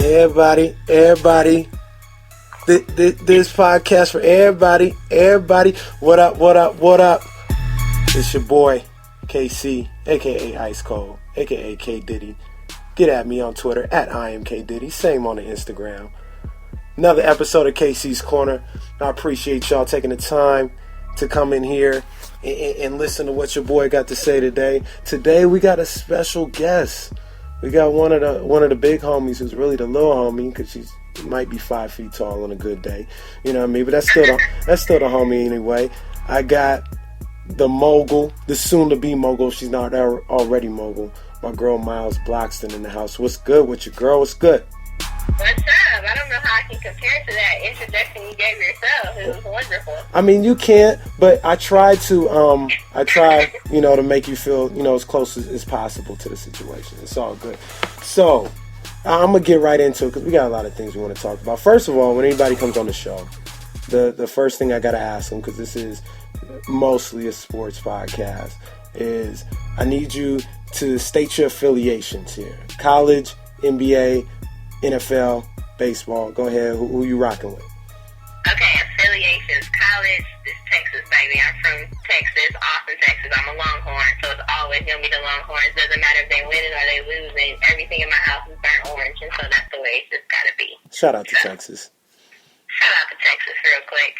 Everybody. This podcast for everybody. What up? It's your boy, KC, aka Ice Cold, aka K Diddy. Get at me on Twitter, at I am K Diddy. Same on the Instagram. Another episode of KC's Corner. I appreciate y'all taking the time to come in here and listen to what your boy got to say today. Today we got a special guest. We got one of the big homies who's really the little homie because she might be 5 feet tall on a good day. You know what I mean? But that's still the homie anyway. I got the mogul, the soon-to-be mogul. She's not already mogul. My girl Miles Bloxton in the house. What's good with you, girl? What's good? What's up? I don't know how I can compare to that introduction you gave yourself. It was wonderful. I mean, you can't, but I try to to make you feel, as close as possible to the situation. It's all good. So, I'm going to get right into it because we got a lot of things we want to talk about. First of all, when anybody comes on the show, the first thing I got to ask them, because this is mostly a sports podcast, is I need you to state your affiliations here. College, NBA, NFL, baseball. Go ahead. Who you rocking with? Okay, affiliations. College, this Texas, baby. I'm from Texas, Austin, Texas. I'm a Longhorn, so it's always going to be the Longhorns. Doesn't matter if they winning or they losing. Everything in my house is burnt orange, and so that's the way it's just got to be. Shout out to Texas. Shout out to Texas real quick.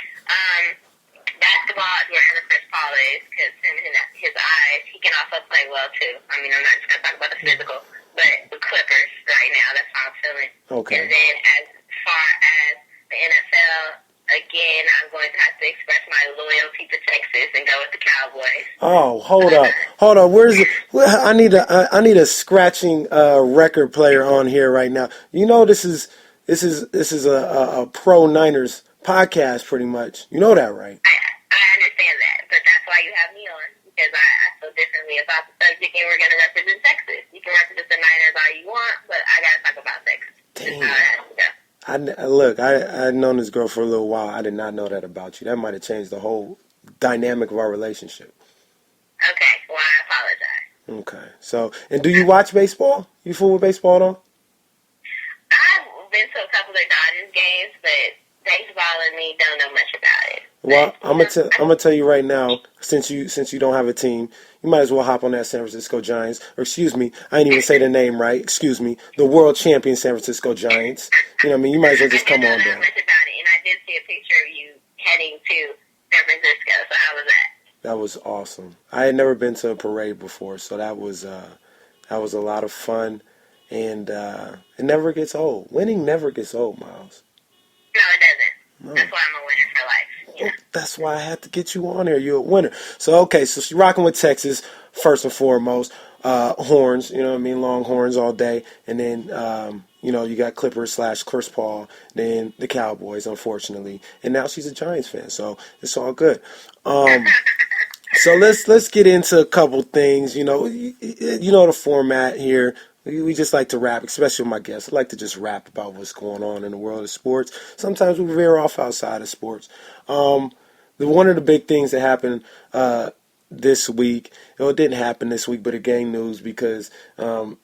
Basketball is where Chris Paul is, because him and his eyes, he can also play well, too. I mean, I'm not just going to talk about the physical, but the Clippers right now, that's how I'm feeling. Okay. And then as far as the NFL, again, I'm going to have to express my loyalty to Texas and go with the Cowboys. Oh, hold up. Where's it? I need a scratching record player on here right now. You know, this is a pro Niners podcast, pretty much. You know that, right? I understand that, but that's why you have me on, because I feel differently about the subject, and we're going to represent Texas. You can represent the Niners all you want, but I got to talk about Texas. Damn. That's how it has to go. Look, I've known this girl for a little while. I did not know that about you. That might have changed the whole dynamic of our relationship. Okay, well, I apologize. Okay, so, and do you watch baseball? You fool with baseball at all? I've been to a couple of Dodgers games, but baseball and me don't know much about it. Well, I'm gonna tell you right now, since you don't have a team, you might as well hop on that San Francisco Giants. Or excuse me, I didn't even say the name right. Excuse me, the world champion San Francisco Giants. You know what I mean? You might as well just come on down. I didn't know much about it, and I did see a picture of you heading to San Francisco. So how was that? That was awesome. I had never been to a parade before, so that was a lot of fun, and it never gets old. Winning never gets old, Miles. No, it doesn't. No. That's why I'm a winner for life. Yeah. That's why I had to get you on here. You're a winner. So, okay, so she's rocking with Texas, first and foremost. Horns, you know what I mean? Longhorns all day. And then, you got Clippers / Chris Paul. Then the Cowboys, unfortunately. And now she's a Giants fan, so it's all good. So let's get into a couple things. You know the format here. We just like to rap, especially with my guests. I like to just rap about what's going on in the world of sports. Sometimes we veer off outside of sports. One of the big things that happened this week, it didn't happen this week, but it gained news because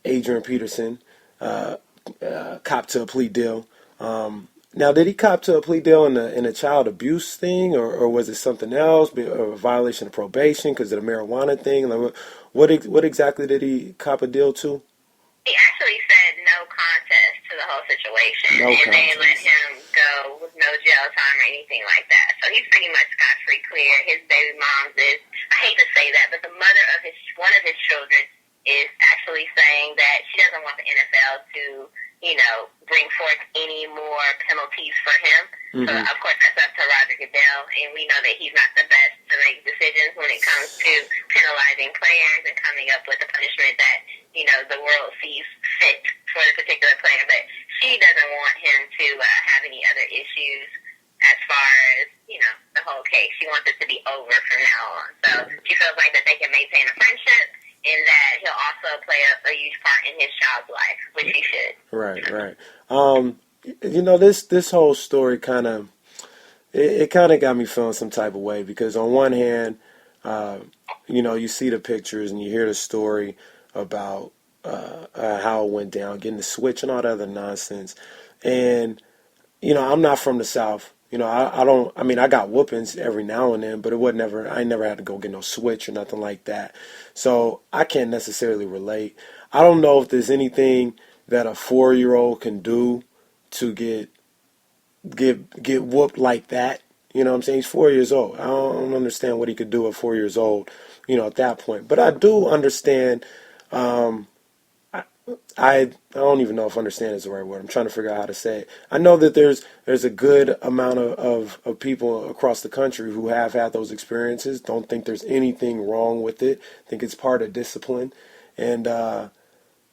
Adrian Peterson copped to a plea deal. Now, did he cop to a plea deal in a child abuse thing, or was it something else, or a violation of probation because of the marijuana thing? Like, what exactly did he cop a deal to? He actually said no contest to the whole situation, and they let him go with no jail time or anything like that. So he's pretty much scot-free clear. His baby mom's is, I hate to say that, but the mother of one of his children is actually saying that she doesn't want the NFL to, bring forth any more penalties for him. Mm-hmm. So, of course, that's up to Roger Goodell, and we know that he's not the best to make decisions when it comes to penalizing players and coming up with a punishment that, the world sees fit for the particular player. But she doesn't want him to have any other issues as far as, the whole case. She wants it to be over from now on. So she feels like that they can maintain a friendship, and that he'll also play a huge part in his child's life, which he should. Right. This whole story kind of got me feeling some type of way because on one hand, you see the pictures and you hear the story about how it went down, getting the switch and all that other nonsense. And I'm not from the South. I don't. I mean, I got whoopings every now and then, but it was never. I never had to go get no switch or nothing like that. So I can't necessarily relate. I don't know if there's anything that a 4-year-old can do to get whooped like that. You know what I'm saying? He's 4 years old. I don't understand what he could do at 4 years old. At that point. But I do understand. I don't even know if understand is the right word. I'm trying to figure out how to say it. I know that there's a good amount of people across the country who have had those experiences. Don't think there's anything wrong with it. Think it's part of discipline. And on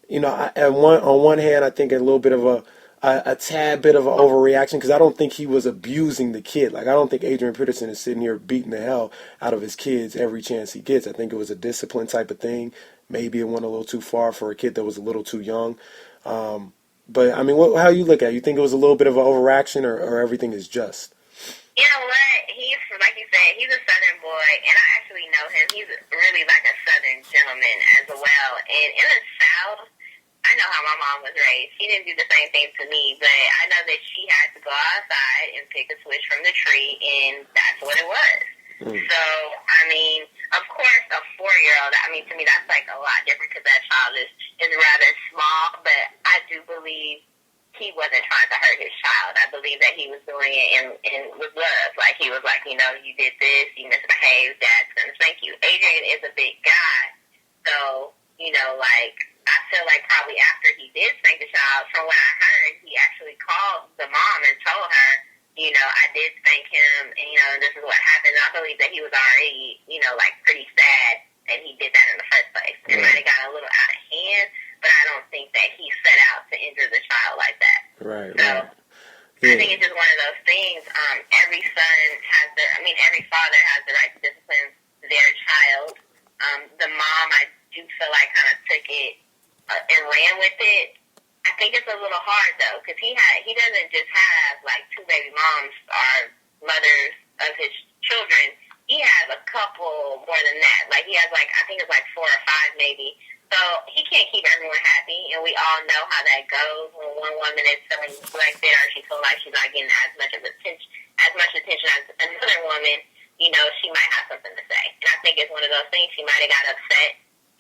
one hand, I think a little bit of a tad bit of an overreaction because I don't think he was abusing the kid. Like I don't think Adrian Peterson is sitting here beating the hell out of his kids every chance he gets. I think it was a discipline type of thing. Maybe it went a little too far for a kid that was a little too young. But I mean, how you look at it? You think it was a little bit of an overreaction, or everything is just? You know what? He's, like you said, he's a Southern boy, and I actually know him. He's really like a Southern gentleman as well. And in the South, I know how my mom was raised. She didn't do the same thing to me, but I know that she had to go outside and pick a switch from the tree, and that's what it was. So, I mean, of course, a 4-year-old, I mean, to me, that's like a lot different because that child is rather small, but I do believe he wasn't trying to hurt his child. I believe that he was doing it in with love. Like, he was like, you did this, you misbehaved, Dad's going to spank you. Adrian is a big guy, so, like, I feel like probably after he did spank the child, from what I heard, he actually called the mom and told her, I did spank him, and, this is what happened. And I believe that he was already, like, pretty sad that he did that in the first place. It might have gotten a little out of hand, but I don't think that he set out to injure the child like that. Right, so, right. Yeah. I think it's just one of those things. Every every father has the right to discipline their child. The mom, I do feel like kind of took it and ran with it. I think it's a little hard though, because he doesn't just have like 2 baby moms or mothers of his children. He has a couple more than that. Like he has I think it's 4 or 5 maybe. So he can't keep everyone happy, and we all know how that goes when one woman is feeling neglected or she feels like she's not getting as much attention as another woman. She might have something to say, and I think it's one of those things. She might have got upset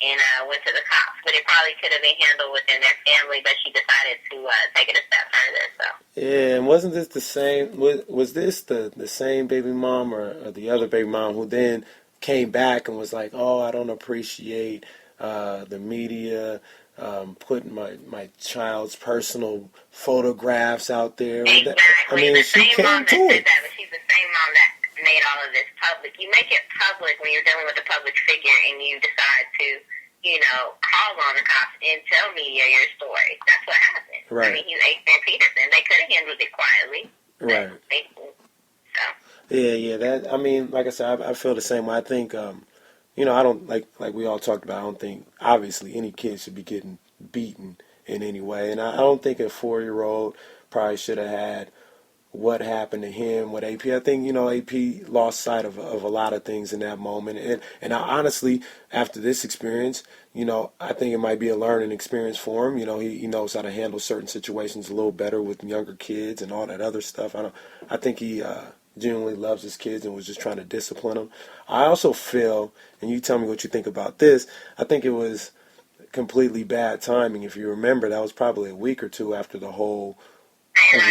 and went to the cops, but it probably could have been handled within their family, but she decided to take it a step further. So yeah, and wasn't this the same? Was this the same baby mom or the other baby mom who then came back and was like, "Oh, I don't appreciate the media putting my child's personal photographs out there"? Exactly. I mean, she came to it. That, but she's the same mom that made all of this public. You make it public when you're dealing with a public figure and you decide to, call on the cops and tell media your story. That's what happened. Right. I mean, he's Adrian Peterson. They could have handled it quietly. Right. So. Yeah. That, I mean, like I said, I feel the same way. I think, I don't, like we all talked about, I don't think, obviously, any kid should be getting beaten in any way. And I don't think a 4-year-old probably should have had what happened to him with AP. I think, AP lost sight of a lot of things in that moment. And I, honestly, after this experience, I think it might be a learning experience for him. He knows how to handle certain situations a little better with younger kids and all that other stuff. I think he genuinely loves his kids and was just trying to discipline them. I also feel, and you tell me what you think about this, I think it was completely bad timing. If you remember, that was probably a week or 2 after the whole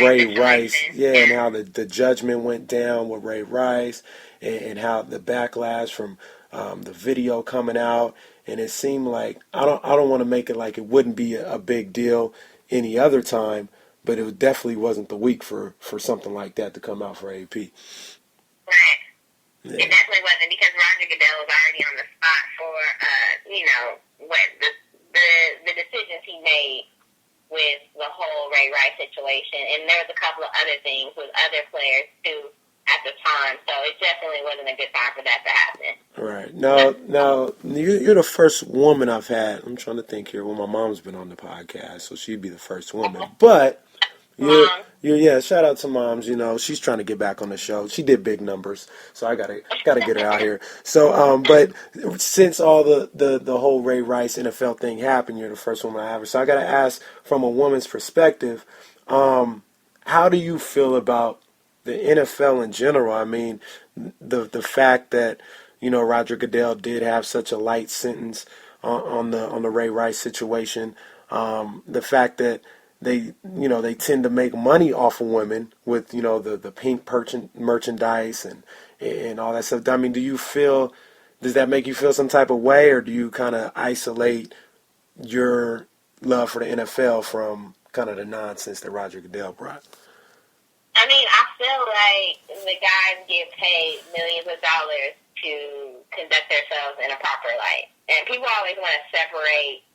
Ray Rice, and how the judgment went down with Ray Rice, and how the backlash from the video coming out, and it seemed like I don't want to make it like it wouldn't be a big deal any other time, but it definitely wasn't the week for something like that to come out for AP. Right. Yeah. It definitely wasn't, because Roger Goodell was already on the spot for the decisions he made with the whole Ray Rice situation, and there was a couple of other things with other players too at the time, so it definitely wasn't a good time for that to happen. Right. Now you're the first woman I've had. I'm trying to think here. Well, my mom's been on the podcast, so she'd be the first woman. But Mom. Yeah, shout out to Moms. She's trying to get back on the show. She did big numbers, so I gotta get her out here. So, but since all the whole Ray Rice NFL thing happened, you're the first woman I ever. So I gotta ask from a woman's perspective, how do you feel about the NFL in general? I mean, the fact that Roger Goodell did have such a light sentence on the Ray Rice situation. The fact that they tend to make money off of women with the pink merchandise and all that stuff. I mean, does that make you feel some type of way, or do you kind of isolate your love for the NFL from kind of the nonsense that Roger Goodell brought? I mean, I feel like the guys get paid millions of dollars to conduct themselves in a proper light, and people always want to separate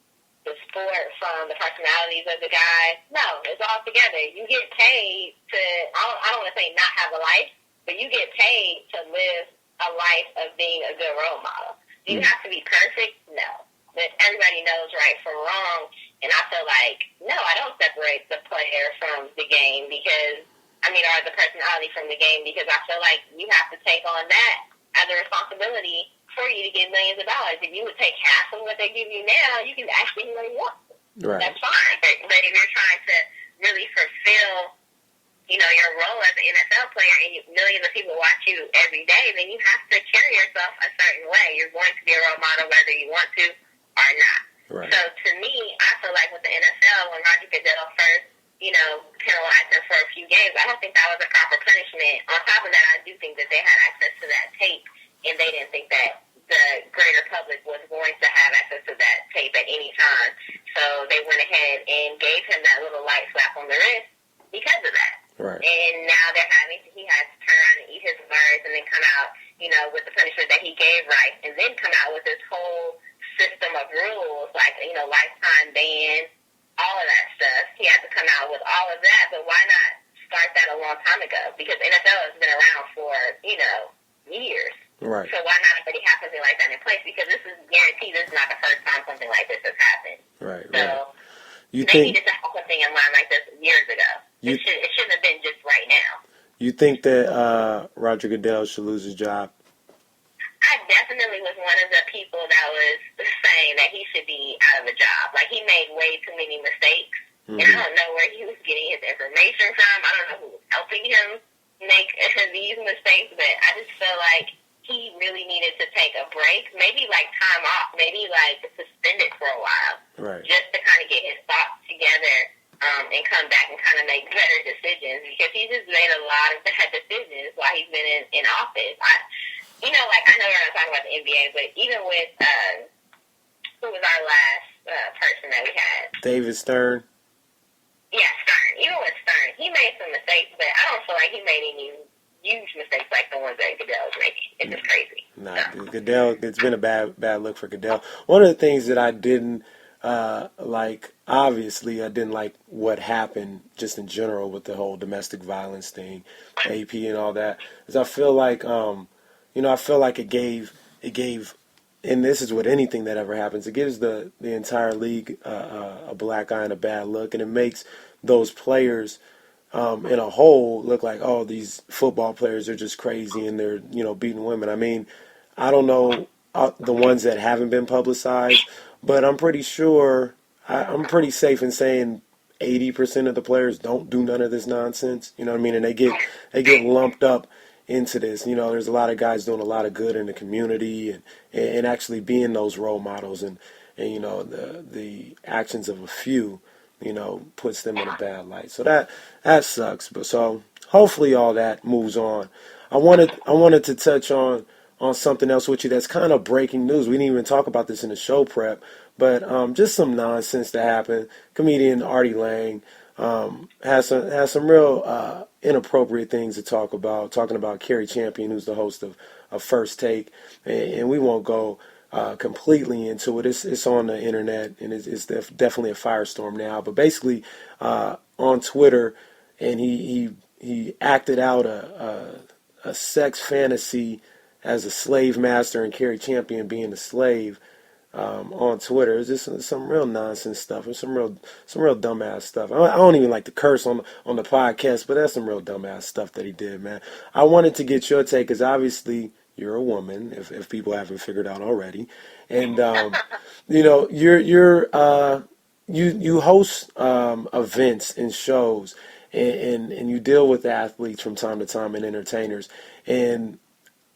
the sport from the personalities of the guys. No, it's all together. You get paid to, I don't want to say not have a life, but you get paid to live a life of being a good role model. Do you have to be perfect? No. But everybody knows right from wrong, and I feel like, no, I don't separate the player from the game or the personality from the game, because I feel like you have to take on that as a responsibility for you to get millions of dollars. If you would take half of what they give you now, you can actually do what you want. Right. That's fine. But if you're trying to really fulfill, your role as an NFL player and millions of people watch you every day, then you have to carry yourself a certain way. You're going to be a role model whether you want to or not. Right. So to me, I feel like with the NFL, when Roger Goodell first, penalized him for a few games, I don't think that was a proper punishment. On top of that, I do think that they had access to that tape, and they didn't think that the greater public was going to have access to that tape at any time. So they went ahead and gave him that little light slap on the wrist because of that. Right. And now he has to turn around and eat his words and then come out, with the punishment that he gave Rice, and then come out with this whole system of rules, like, lifetime ban, all of that stuff. He had to come out with all of that, but why not start that a long time ago? Because NFL has been around for, years. Right. So why not already have something like that in place? Because this is guaranteed. This is not the first time something like this has happened. Right. So they needed to have something in line like this years ago. It shouldn't have been just right now. You think that Roger Goodell should lose his job? I definitely was one of the people that was saying that he should be out of a job. Like, he made way too many mistakes. Mm-hmm. And I don't know where he was getting his information from. I don't know who was helping him make these mistakes, but I just feel like he really needed to take a break, maybe like time off, maybe like suspend it for a while, right? Just to kind of get his thoughts together and come back and kind of make better decisions, because he just made a lot of bad decisions while he's been in office. I know we're not talking about the NBA, but even with who was our last person that we had? David Stern. Yeah, Stern. Even with Stern, he made some mistakes, but I don't feel like he made any huge mistakes like the ones that Goodell is making. It's just crazy. Goodell, it's been a bad look for Goodell. One of the things that I didn't obviously I didn't like what happened just in general with the whole domestic violence thing, AP and all that, is I feel like, I feel like it gave, and this is with anything that ever happens, it gives the entire league a black eye and a bad look, and it makes those players in a whole look like, oh, these football players are just crazy and they're, beating women. I mean, I don't know the ones that haven't been publicized, but I'm pretty sure, I'm pretty safe in saying 80% of the players don't do none of this nonsense. You know what I mean? And they get lumped up into this. There's a lot of guys doing a lot of good in the community and actually being those role models, and the actions of a few, puts them in a bad light. So that sucks. But so hopefully all that moves on. I wanted to touch on something else with you that's kind of breaking news. We didn't even talk about this in the show prep, but just some nonsense that happened. Comedian Artie Lang has some real inappropriate things to talk about, talking about Cari Champion, who's the host of First Take, and we won't go completely into it. It's on the internet, and it's definitely a firestorm now. But basically, on Twitter, and he acted out a sex fantasy as a slave master and Cari Champion being a slave. on Twitter. It's just some real nonsense stuff and some real dumbass stuff. I don't even like to curse on the podcast, but that's some real dumbass stuff that he did, man. I wanted to get your take because obviously you're a woman, if people haven't figured out already, and you host events and shows, and you deal with athletes from time to time and entertainers. And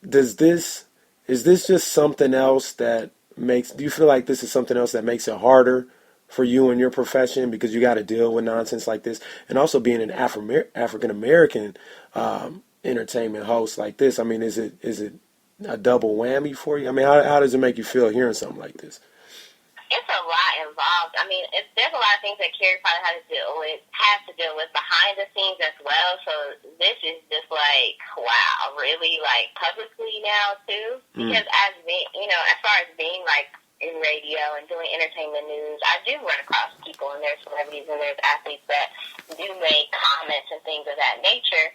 is this just something else that do you feel like this is something else that makes it harder for you in your profession because you got to deal with nonsense like this, and also being an African American entertainment host like this? I mean, is it a double whammy for you? I mean, how does it make you feel hearing something like this? It's a lot involved. I mean, there's a lot of things that Cari probably has to deal with behind the scenes as well. So this is just like, wow, really, like publicly now too. Because as far as being like in radio and doing entertainment news, I do run across people, and there's celebrities and there's athletes that do make comments and things of that nature.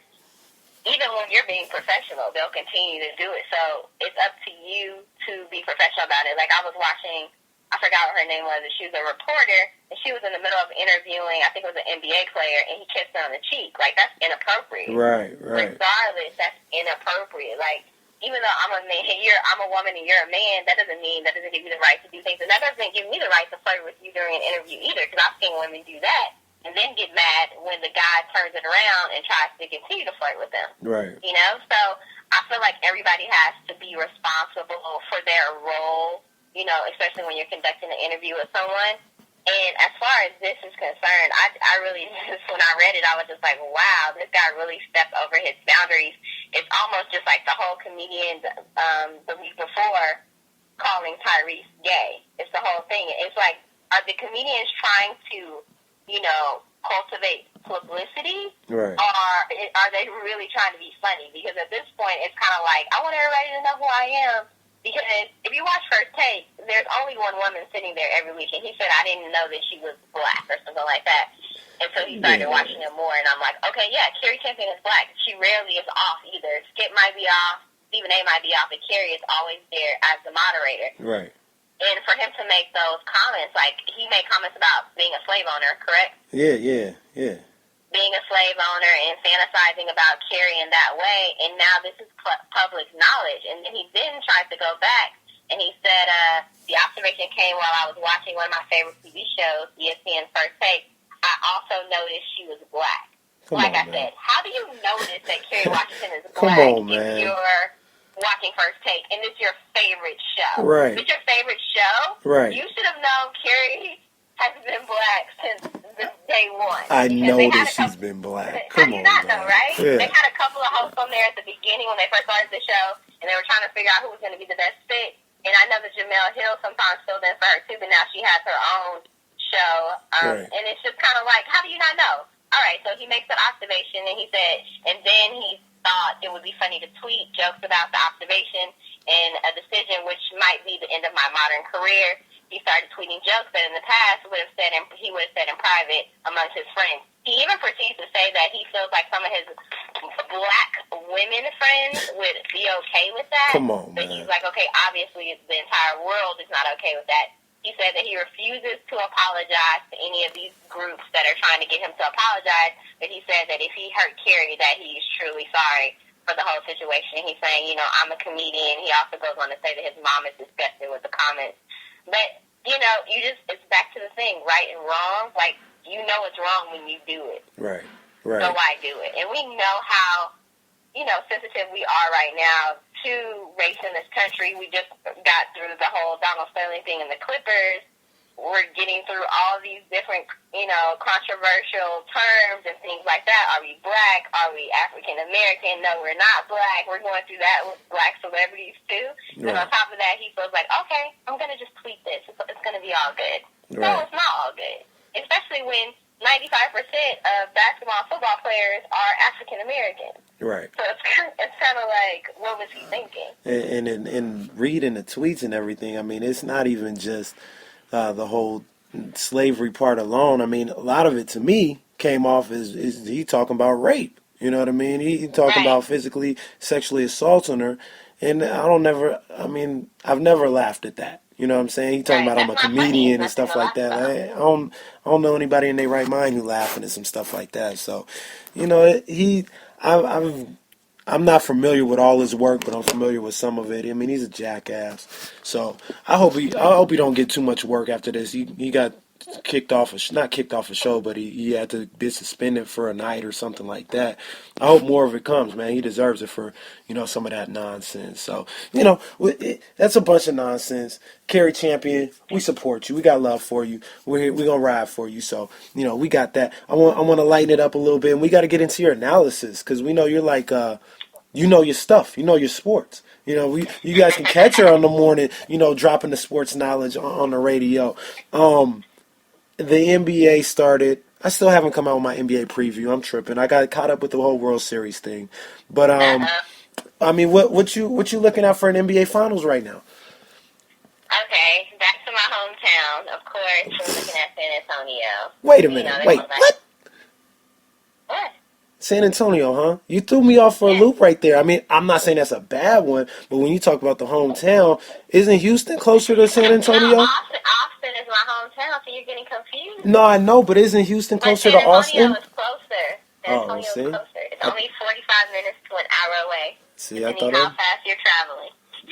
Even when you're being professional, they'll continue to do it. So it's up to you to be professional about it. Like I was watching, I forgot what her name was, and she was a reporter, and she was in the middle of interviewing, I think it was an NBA player, and he kissed her on the cheek. Like, that's inappropriate. Right. Regardless, that's inappropriate. Like, even though I'm a man, I'm a woman, and you're a man, that doesn't give you the right to do things. And that doesn't give me the right to flirt with you during an interview either, because I've seen women do that and then get mad when the guy turns it around and tries to continue to flirt with them. Right. You know? So I feel like everybody has to be responsible for their role, you know, especially when you're conducting an interview with someone. And as far as this is concerned, I really, when I read it, I was just like, wow, this guy really stepped over his boundaries. It's almost just like the whole comedian the week before calling Tyrese gay. It's the whole thing. It's like, are the comedians trying to, you know, cultivate publicity? Right. Or are they really trying to be funny? Because at this point, it's kind of like, I want everybody to know who I am. Because if you watch First Take, there's only one woman sitting there every week, and he said, I didn't know that she was black or something like that. And so he started watching it more, and I'm like, okay, yeah, Cari Champion is black. She rarely is off either. Skip might be off, Stephen A might be off, but Cari is always there as the moderator. Right. And for him to make those comments, like, he made comments about being a slave owner, correct? Yeah. Being a slave owner and fantasizing about Cari in that way, and now this is public knowledge. And then he tried to go back, and he said, the observation came while I was watching one of my favorite TV shows, ESPN First Take. I also noticed she was black. Like I said, how do you notice that Cari Washington is black if you're watching First Take and it's your favorite show? Right. If it's your favorite show, right, you should have known Cari has been black since day one. I noticed she's been black. How do you not know, right? Yeah. They had a couple of hosts on there at the beginning when they first started the show, and they were trying to figure out who was going to be the best fit. And I know that Jamel Hill sometimes filled in for her too, but now she has her own show. Right. And it's just kind of like, how do you not know? All right, so he makes an observation, and he said, and then he thought it would be funny to tweet jokes about the observation and a decision which might be the end of my modern career. He started tweeting jokes that in the past he would have said in private amongst his friends. He even proceeds to say that he feels like some of his black women friends would be okay with that. Come on, but man. He's like, okay, obviously the entire world is not okay with that. He said that he refuses to apologize to any of these groups that are trying to get him to apologize, but he said that if he hurt Cari, that he is truly sorry for the whole situation. He's saying, you know, I'm a comedian. He also goes on to say that his mom is disgusted with the comments. But, you know, it's back to the thing, right and wrong. Like, you know it's wrong when you do it. Right. So why do it? And we know how, you know, sensitive we are right now to race in this country. We just got through the whole Donald Sterling thing in the Clippers. We're getting through all these different, you know, controversial terms and things like that. Are we black? Are we African American? No, we're not black. We're going through that with black celebrities too. Right. And on top of that, he feels like, okay, I'm going to just tweet this. It's going to be all good. Right. No, it's not all good. Especially when 95% of basketball and football players are African American. Right. So it's kind of like, what was he thinking? And reading the tweets and everything, I mean, it's not even just the whole slavery part alone. I mean, a lot of it to me came off as he talking about rape. You know what I mean? He talking about physically, sexually assaulting her. And I've never laughed at that. You know what I'm saying? He talking about I'm a comedian and stuff like that. I don't know anybody in their right mind who laughing at some stuff like that. So, you know, I'm not familiar with all his work, but I'm familiar with some of it. I mean, he's a jackass. So I hope he don't get too much work after this. He got not kicked off a show, but he had to be suspended for a night or something like that. I hope more of it comes, man. He deserves it for, some of that nonsense. So, that's a bunch of nonsense. Cari Champion, we support you. We got love for you. We're gonna ride for you. So, we got that. I want to lighten it up a little bit, and we got to get into your analysis because we know you're like, you know your stuff. You know your sports. You guys can catch her on the morning, dropping the sports knowledge on the radio. The NBA started. I still haven't come out with my NBA preview. I'm tripping. I got caught up with the whole World Series thing. But I mean, what you looking at for an NBA Finals right now? Okay, back to my hometown. Of course, we're looking at San Antonio. Wait a minute. Wait, what? What? San Antonio, huh? You threw me off for a loop right there. I mean, I'm not saying that's a bad one, but when you talk about the hometown, isn't Houston closer to San Antonio? No, Austin is my hometown, so you're getting confused. No, I know, but isn't Houston closer to Austin? San Antonio is closer. San Antonio is closer. It's only 45 minutes to an hour away. See, I thought how fast you're traveling.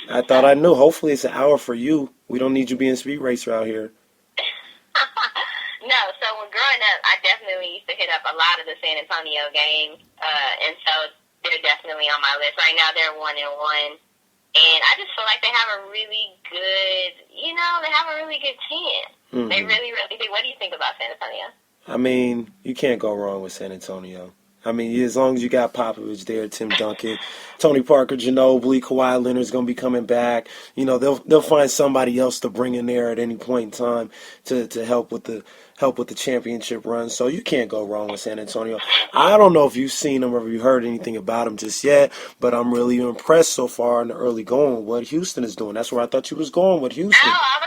I thought I knew. Hopefully it's an hour for you. We don't need you being speed racer out here. No, so when growing up, I definitely used to hit up a lot of the San Antonio games, and so they're definitely on my list. Right now, they're 1-1, and I just feel like they have a really good, they have a really good team. Mm-hmm. They really, really do. What do you think about San Antonio? I mean, you can't go wrong with San Antonio. I mean, as long as you got Popovich there, Tim Duncan, Tony Parker, Ginobili, Kawhi Leonard's going to be coming back. They'll find somebody else to bring in there at any point in time to help with the championship run. So you can't go wrong with San Antonio. I don't know if you've seen them or if you heard anything about them just yet, but I'm really impressed so far in the early going with what Houston is doing. That's where I thought you was going with Houston. Oh,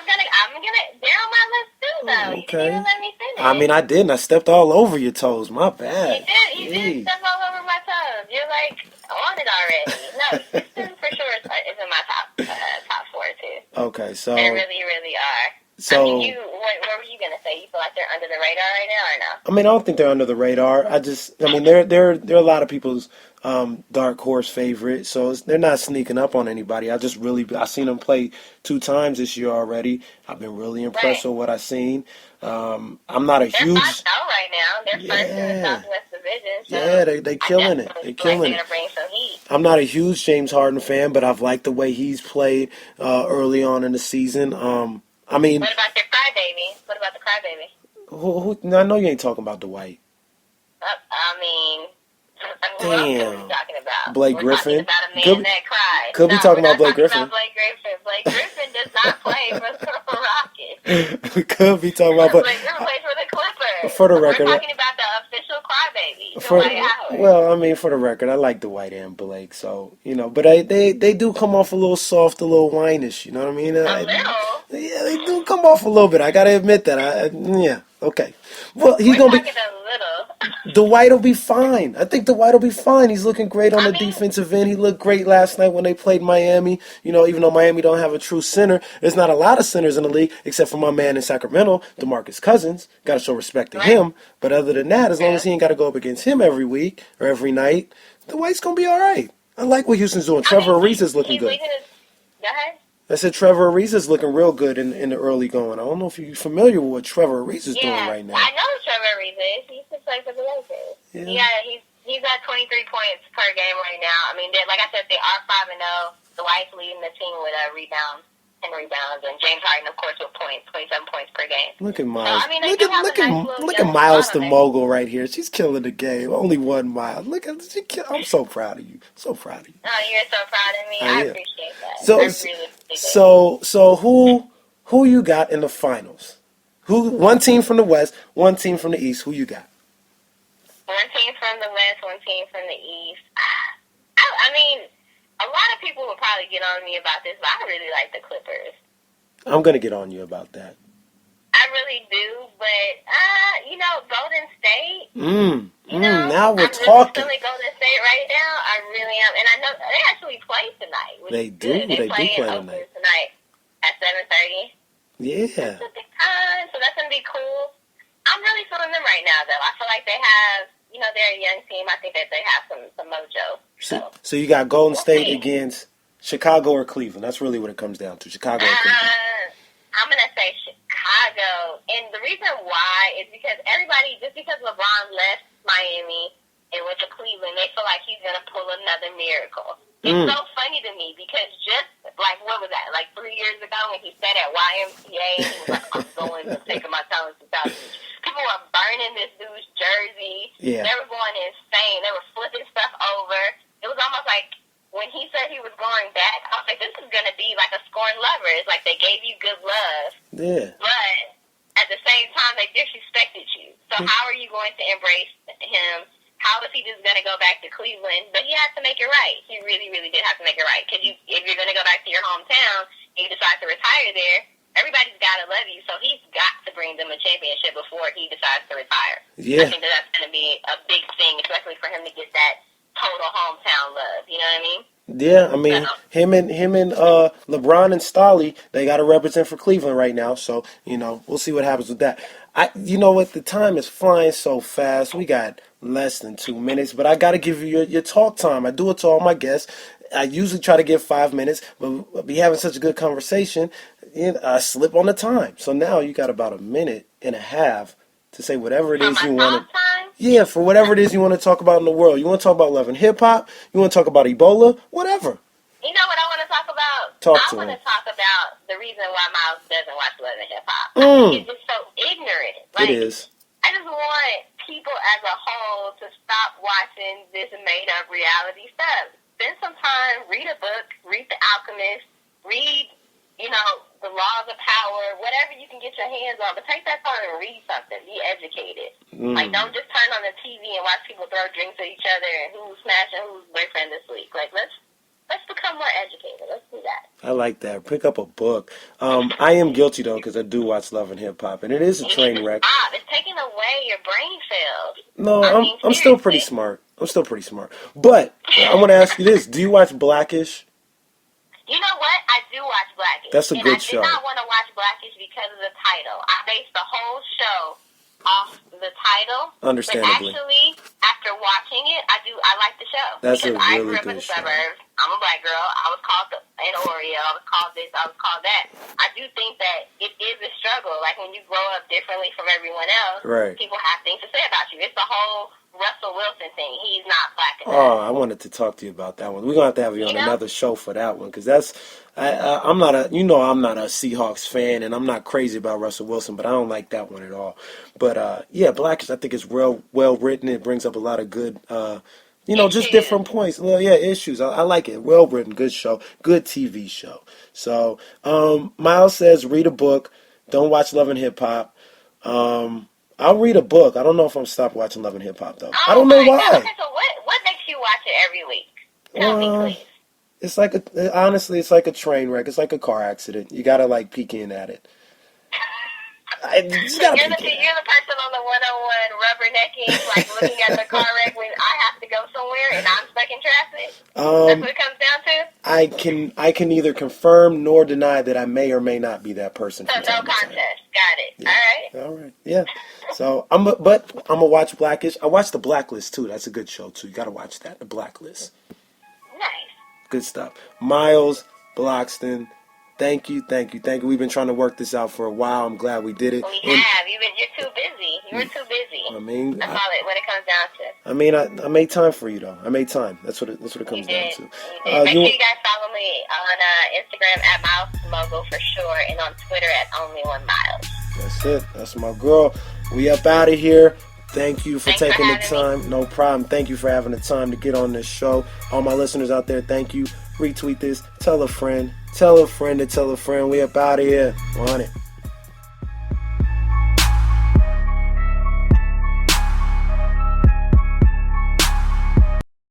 they're on my list too, though. Okay. You didn't even let me finish. I mean, I didn't. I stepped all over your toes. My bad. You did step all over my toes. You're like on it already. No, Houston for sure is in my top four too. Okay, so they really, really are. So, I mean, what were you gonna say? You feel like they're under the radar right now, or no? I mean, I don't think they're under the radar. They're a lot of people's dark horse favorite, so they're not sneaking up on anybody. I've seen them play 2 times this year already. I've been really impressed with what I've seen. I'm not a huge. They're 5-0 right now. They're first in the Southwest Division. So yeah, they killing it. They killing it. Bring some heat. I'm not a huge James Harden fan, but I've liked the way he's played early on in the season. I mean, what about your crybaby? What about the crybaby? I know you ain't talking about Dwight. I mean, who damn. else are we talking about? Blake We're Griffin. Talking about a man that cried. Could be talking about Blake Griffin. Blake Griffin does not play for the Rockets. We could be talking about Blake Griffin plays for the Clippers. For the record, we're talking about the official crybaby, Dwight Howard. Well, I mean, for the record, I like Dwight and Blake, so but they do come off a little soft, a little whinish. You know what I mean? A little. Yeah, they do come off a little bit. I gotta admit that. Yeah, okay. Well, we're talking a little. Dwight will be fine. I think Dwight will be fine. He's looking great on the defensive end. He looked great last night when they played Miami. Even though Miami don't have a true center, there's not a lot of centers in the league except for my man in Sacramento, DeMarcus Cousins. Got to show respect to him. But other than that, as long as he ain't got to go up against him every week or every night, Dwight's gonna be all right. I like what Houston's doing. Trevor Ariza is looking good. Go ahead. I said Trevor Ariza is looking real good in the early going. I don't know if you're familiar with what Trevor Ariza is doing right now. I know who Trevor Ariza is. He used to play for the Lakers. Yeah, he's at 23 points per game right now. I mean, like I said, they are 5-0. Dwight's leading the team with rebounds, 10 rebounds, and James Harden, of course, with points, 27 points per game. Look at Miles. So, look at Miles the mogul right here. She's killing the game. Only 1 mile. I'm so proud of you. So proud of you. Oh, you're so proud of me. I appreciate that. So who you got in the finals? One team from the West, one team from the East. Who you got? One team from the West, one team from the East. I mean, a lot of people will probably get on me about this, but I really like the Clippers. I'm going to get on you about that. I really do, but, Golden State. Now we're I'm talking. I'm really Golden State right now. I really am. And I know they actually play tonight. They do. They do play tonight. at 7:30. Yeah. That's a big time, so that's gonna be cool. I'm really feeling them right now, though. I feel like they have, they're a young team. I think that they have some mojo. So you got Golden State against Chicago or Cleveland. That's really what it comes down to. Chicago or Cleveland. I'm going to say Chicago. And the reason why is because just because LeBron left Miami and went to Cleveland, they feel like he's going to pull another miracle. It's so funny to me because just, what was that? 3 years ago when he said at YMCA, he was like, I'm going to take my talents to South Beach. People were burning this dude's jersey. Yeah. They were going insane. They were flipping stuff over. It was almost like when he said he was going back, I was like, this is going to be like a scorn lover. It's like they gave you good love. Yeah. But at the same time, they disrespected you. So how are you going to embrace him? How is he just going to go back to Cleveland? But he has to make it right. He really, really did have to make it right. Because if you're going to go back to your hometown and you decide to retire there, everybody's got to love you. So he's got to bring them a championship before he decides to retire. Yeah. I think that's going to be a big thing, especially for him to get that total hometown love. You know what I mean? Yeah, I mean, him and LeBron and Stolly, they got to represent for Cleveland right now. So, we'll see what happens with that. You know what? The time is flying so fast. We got less than 2 minutes, but I got to give you your talk time. I do it to all my guests. I usually try to give 5 minutes, but be having such a good conversation, I slip on the time. So now you got about 1.5 minutes to say whatever it is you want to. Yeah, for whatever it is you want to talk about in the world. You want to talk about love and hip hop? You want to talk about Ebola? Whatever. You know what I want to talk about? I want to talk about the reason why Miles doesn't watch love and hip hop. I think it's just so ignorant. It is. I just want people as a whole to stop watching this made up reality stuff. Spend some time, read a book, read The Alchemist, read, The Laws of Power, whatever you can get your hands on. But take that time and read something. Be educated. Don't just turn on the TV and watch people throw drinks at each other and who's smashing whose boyfriend this week. Let's become more educated. Let's do that. I like that. Pick up a book. I am guilty, though, because I do watch Love and Hip Hop, and it is a train wreck. It's taking away your brain cells. No, I'm still pretty smart. But I want to ask you this. Do you watch Blackish? You know what? I do watch Blackish. That's a good show. I did not want to watch Blackish because of the title. I based the whole show off the title. Understandably. But actually, after watching it, I like the show. That's because a really I grew up in good the show. suburbs. I'm a black girl. I was called an Oreo. I was called this. I was called that. I do think that it is a struggle. Like when you grow up differently from everyone else, right. People have things to say about you. It's the whole Russell Wilson thing. He's not black enough. Oh, I wanted to talk to you about that one. We're gonna have to have you on another show for that one because I'm not a Seahawks fan and I'm not crazy about Russell Wilson, but I don't like that one at all. But Blackish, I think it's well written. It brings up a lot of good, just different points. Well, issues. I like it. Well written, good show, good TV show. So Miles says read a book. Don't watch Love and Hip Hop. I'll read a book. I don't know if I'm stopped watching Love and Hip Hop though. I don't know why. Okay, so what makes you watch it every week? Tell me, please. It's like a train wreck. It's like a car accident. You gotta peek in at it. You're the person on the 101 rubbernecking, looking at the car wreck when I have to go somewhere and I'm stuck in traffic. That's what it comes down to. I can neither confirm nor deny that I may or may not be that person. So no contest. Got it. Yeah. All right. Yeah. So I'm gonna watch Blackish. I watched The Blacklist too. That's a good show too. You gotta watch that. The Blacklist. Nice. Good stuff. Miles Bloxton. Thank you. We've been trying to work this out for a while. I'm glad we did it. We have. You're too busy. You were too busy. I mean, that's what it comes down to. I mean, I made time for you though. I made time. That's what it comes down to. You did. Make sure you guys follow me on Instagram at Miles Mogul for sure, and on Twitter at Only1Miles. That's it. That's my girl. We up out of here. Thank you for taking the time. No problem. Thank you for having the time to get on this show. All my listeners out there, thank you. Retweet this. Tell a friend. Tell a friend to tell a friend. We up out of here. Want it.